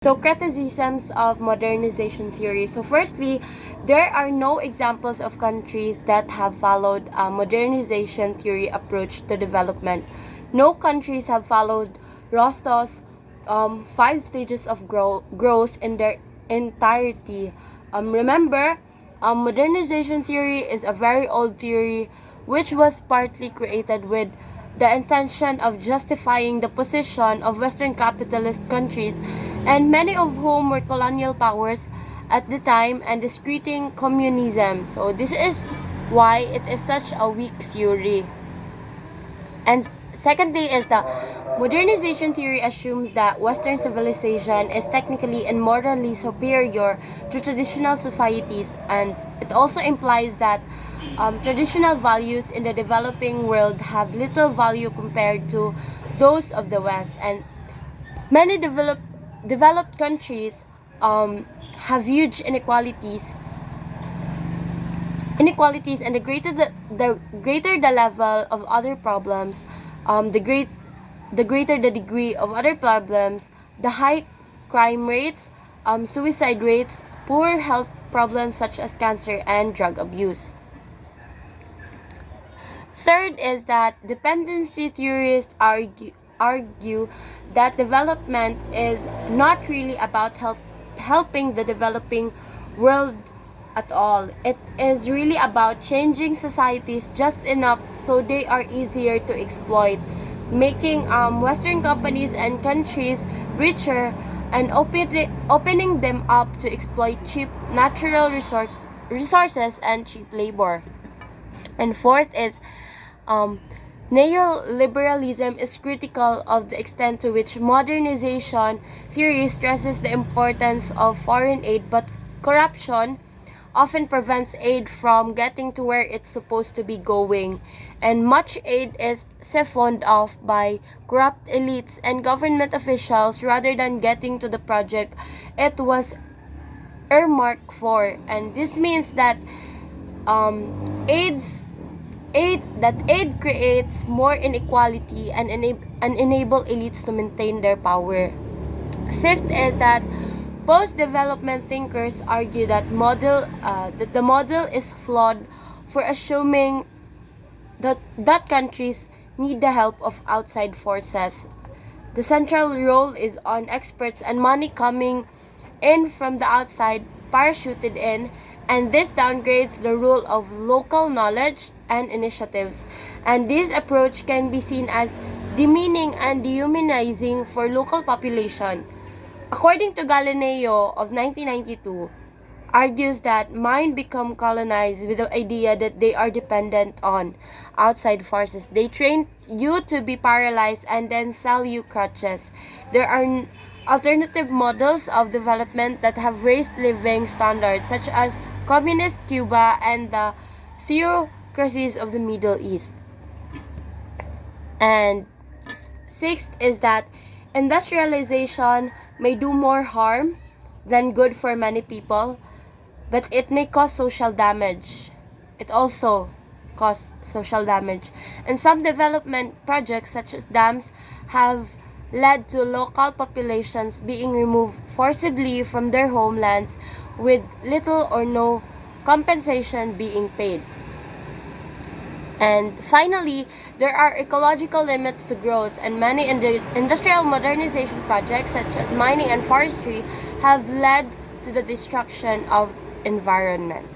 So, criticisms of modernization theory. So, firstly, there are no examples of countries that have followed a modernization theory approach to development. No countries have followed Rostow's 5 stages of growth in their entirety. Remember, modernization theory is a very old theory which was partly created with the intention of justifying the position of Western capitalist countries, and many of whom were colonial powers at the time, and discrediting communism. So this is why it is such a weak theory. And secondly is the modernization theory assumes that Western civilization is technically and morally superior to traditional societies, and it also implies that traditional values in the developing world have little value compared to those of the West. And many developed countries have huge inequalities, and the greater the level of other problems, the greater the degree of other problems, the high crime rates, suicide rates, poor health problems such as cancer and drug abuse. Third is that dependency theorists argue that development is not really about helping the developing world at all. It is really about changing societies just enough so they are easier to exploit, making Western companies and countries richer, and opening them up to exploit cheap natural resources and cheap labor. And fourth is neoliberalism is critical of the extent to which modernization theory stresses the importance of foreign aid, but corruption often prevents aid from getting to where it's supposed to be going, and much aid is siphoned off by corrupt elites and government officials rather than getting to the project it was earmarked for. And this means that aid creates more inequality and enable elites to maintain their power. Fifth is that post-development thinkers argue that the model is flawed for assuming that countries need the help of outside forces. The central role is on experts and money coming in from the outside, parachuted in, and this downgrades the role of local knowledge and initiatives. And this approach can be seen as demeaning and dehumanizing for local population. According to Galileo of 1992, argues that mind become colonized with the idea that they are dependent on outside forces. They train you to be paralyzed and then sell you crutches. There are alternative models of development that have raised living standards, such as communist Cuba and the theocracies of the Middle East. And sixth is that industrialization may do more harm than good for many people, but it may cause social damage. It also causes social damage. And some development projects, such as dams, have led to local populations being removed forcibly from their homelands with little or no compensation being paid. And finally, there are ecological limits to growth, and many industrial modernization projects, such as mining and forestry, have led to the destruction of environment.